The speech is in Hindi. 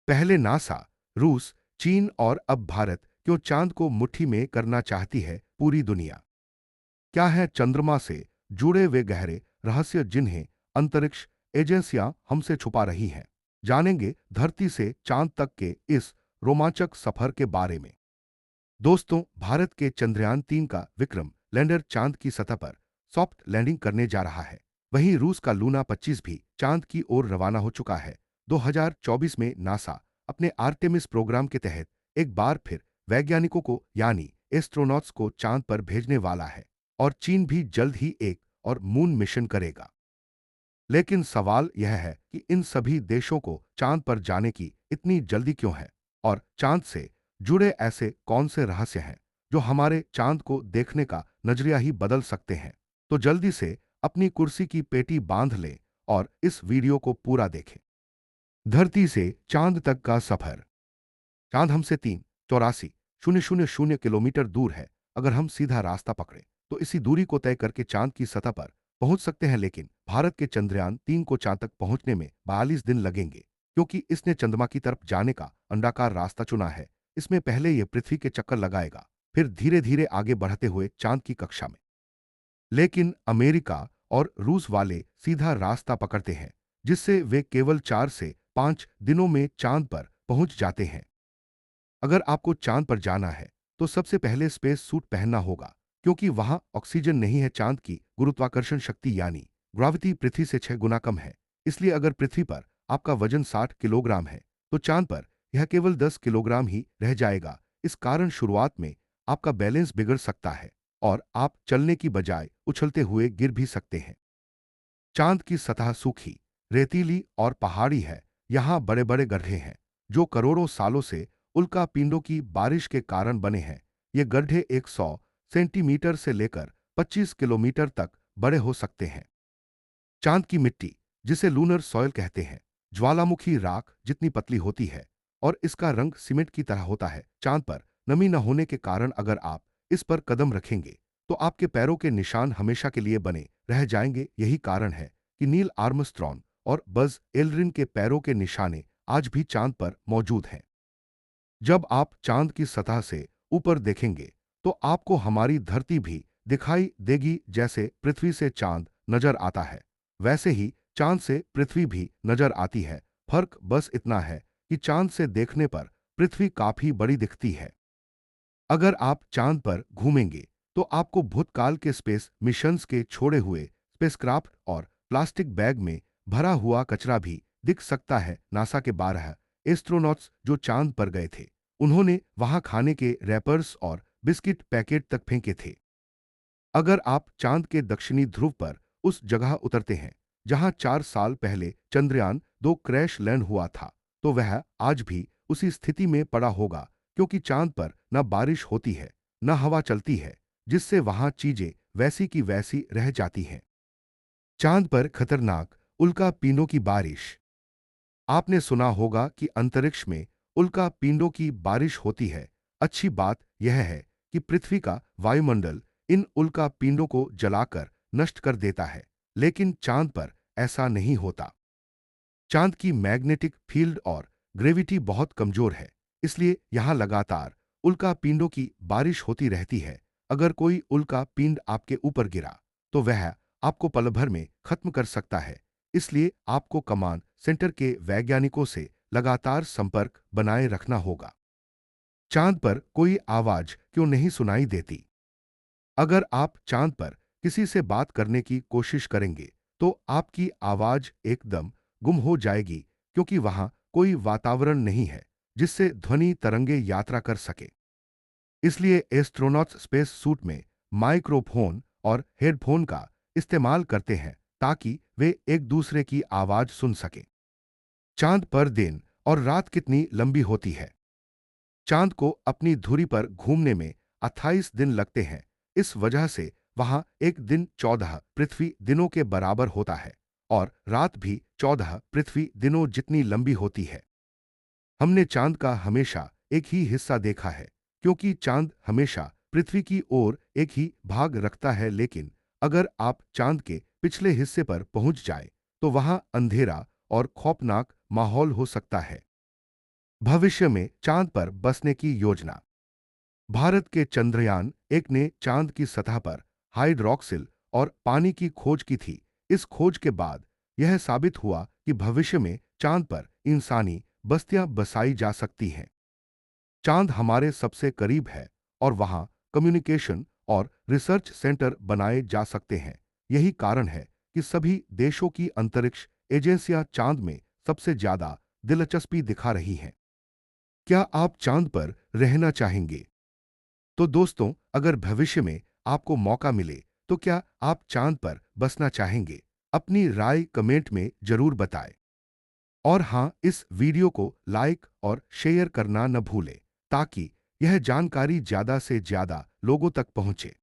पहले नासा, रूस, चीन और अब भारत क्यों चांद को मुट्ठी में करना चाहती है पूरी दुनिया। क्या है चंद्रमा से जुड़े वे गहरे रहस्य जिन्हें अंतरिक्ष एजेंसियां हमसे छुपा रही हैं। जानेंगे धरती से चांद तक के इस रोमांचक सफर के बारे में। दोस्तों, भारत के चंद्रयान 3 का विक्रम लैंडर चांद की सतह पर सॉफ्ट लैंडिंग करने जा रहा है। वहीं रूस का लूना 25 भी चांद की ओर रवाना हो चुका है। 2024 में नासा अपने आर्टेमिस प्रोग्राम के तहत एक बार फिर वैज्ञानिकों को यानी एस्ट्रोनॉट्स को चांद पर भेजने वाला है और चीन भी जल्द ही एक और मून मिशन करेगा। लेकिन सवाल यह है कि इन सभी देशों को चांद पर जाने की इतनी जल्दी क्यों है और चांद से जुड़े ऐसे कौन से रहस्य हैं जो हमारे चांद को देखने का नजरिया ही बदल सकते हैं। तो जल्दी से अपनी कुर्सी की पेटी बांध लें और इस वीडियो को पूरा देखें। धरती से चांद तक का सफर। चांद हमसे 3,84,000 किलोमीटर दूर है। अगर हम सीधा रास्ता पकड़े तो इसी दूरी को तय करके चांद की सतह पर पहुंच सकते हैं, लेकिन भारत के चंद्रयान 3 को चांद तक पहुंचने में 42 दिन लगेंगे, क्योंकि इसने चंद्रमा की तरफ जाने का अंडाकार रास्ता चुना है। इसमें पहले यह पृथ्वी के चक्कर लगाएगा, फिर धीरे धीरे आगे बढ़ते हुए चांद की कक्षा में। लेकिन अमेरिका और रूस वाले सीधा रास्ता पकड़ते हैं, जिससे वे केवल 4 से 5 दिनों में चांद पर पहुंच जाते हैं। अगर आपको चांद पर जाना है तो सबसे पहले स्पेस सूट पहनना होगा, क्योंकि वहां ऑक्सीजन नहीं है। चांद की गुरुत्वाकर्षण शक्ति यानी ग्रेविटी पृथ्वी से 6 गुना कम है। इसलिए अगर पृथ्वी पर आपका वजन 60 किलोग्राम है तो चांद पर यह केवल 10 किलोग्राम ही रह जाएगा। इस कारण शुरुआत में आपका बैलेंस बिगड़ सकता है और आप चलने की बजाय उछलते हुए गिर भी सकते हैं। चांद की सतह सूखी, रेतीली और पहाड़ी है। यहाँ बड़े बड़े गड्ढे हैं जो करोड़ों सालों से उल्कापिंडों की बारिश के कारण बने हैं। ये गड्ढे 100 सेंटीमीटर से लेकर 25 किलोमीटर तक बड़े हो सकते हैं। चांद की मिट्टी, जिसे लूनर सॉइल कहते हैं, ज्वालामुखी राख जितनी पतली होती है और इसका रंग सीमेंट की तरह होता है। चांद पर नमी न होने के कारण अगर आप इस पर कदम रखेंगे तो आपके पैरों के निशान हमेशा के लिए बने रह जाएंगे। यही कारण है कि नील आर्मस्ट्रॉन्ग और बज एल्ड्रिन के पैरों के निशाने आज भी चांद पर मौजूद हैं। जब आप चांद की सतह से ऊपर देखेंगे तो आपको हमारी धरती भी दिखाई देगी। जैसे पृथ्वी से चांद नजर आता है, वैसे ही चांद से पृथ्वी भी नजर आती है। फर्क बस इतना है कि चांद से देखने पर पृथ्वी काफी बड़ी दिखती है। अगर आप चांद पर घूमेंगे तो आपको भूतकाल के स्पेस मिशंस के छोड़े हुए स्पेसक्राफ्ट और प्लास्टिक बैग में भरा हुआ कचरा भी दिख सकता है। नासा के 12 एस्ट्रोनॉट्स जो चांद पर गए थे, उन्होंने वहां खाने के रैपर्स और बिस्किट पैकेट तक फेंके थे। अगर आप चांद के दक्षिणी ध्रुव पर उस जगह उतरते हैं जहां 4 साल पहले चंद्रयान 2 क्रैश लैंड हुआ था, तो वह आज भी उसी स्थिति में पड़ा होगा, क्योंकि चांद पर न बारिश होती है न हवा चलती है, जिससे वहां चीजें वैसी की वैसी रह जाती हैं। चांद पर खतरनाक उल्कापिंडों की बारिश। आपने सुना होगा कि अंतरिक्ष में उल्कापिंडों की बारिश होती है। अच्छी बात यह है कि पृथ्वी का वायुमंडल इन उल्कापिंडों को जलाकर नष्ट कर देता है, लेकिन चांद पर ऐसा नहीं होता। चांद की मैग्नेटिक फील्ड और ग्रेविटी बहुत कमजोर है, इसलिए यहां लगातार उल्कापिंडों की बारिश होती रहती है। अगर कोई उल्कापिंड आपके ऊपर गिरा तो वह आपको पल भर में खत्म कर सकता है। इसलिए आपको कमांड सेंटर के वैज्ञानिकों से लगातार संपर्क बनाए रखना होगा। चांद पर कोई आवाज क्यों नहीं सुनाई देती? अगर आप चांद पर किसी से बात करने की कोशिश करेंगे तो आपकी आवाज एकदम गुम हो जाएगी, क्योंकि वहां कोई वातावरण नहीं है जिससे ध्वनि तरंगे यात्रा कर सके। इसलिए एस्ट्रोनॉट्स स्पेस सूट में माइक्रोफोन और हेडफोन का इस्तेमाल करते हैं ताकि वे एक दूसरे की आवाज सुन सकें। चांद पर दिन और रात कितनी लंबी होती है? चांद को अपनी धुरी पर घूमने में 28 दिन लगते हैं। इस वजह से वहां एक दिन 14 पृथ्वी दिनों के बराबर होता है और रात भी 14 पृथ्वी दिनों जितनी लंबी होती है। हमने चांद का हमेशा एक ही हिस्सा देखा है, क्योंकि चांद हमेशा पृथ्वी की ओर एक ही भाग रखता है। लेकिन अगर आप चांद के पिछले हिस्से पर पहुंच जाए तो वहां अंधेरा और खौफनाक माहौल हो सकता है। भविष्य में चांद पर बसने की योजना। भारत के चंद्रयान 1 ने चांद की सतह पर हाइड्रोक्सिल और पानी की खोज की थी। इस खोज के बाद यह साबित हुआ कि भविष्य में चांद पर इंसानी बस्तियां बसाई जा सकती हैं। चांद हमारे सबसे करीब है और वहां कम्युनिकेशन और रिसर्च सेंटर बनाए जा सकते हैं। यही कारण है कि सभी देशों की अंतरिक्ष एजेंसियां चांद में सबसे ज्यादा दिलचस्पी दिखा रही हैं। क्या आप चांद पर रहना चाहेंगे? तो दोस्तों, अगर भविष्य में आपको मौका मिले तो क्या आप चांद पर बसना चाहेंगे? अपनी राय कमेंट में जरूर बताएं। और हां, इस वीडियो को लाइक और शेयर करना न भूलें ताकि यह जानकारी ज्यादा से ज्यादा लोगों तक पहुंचे।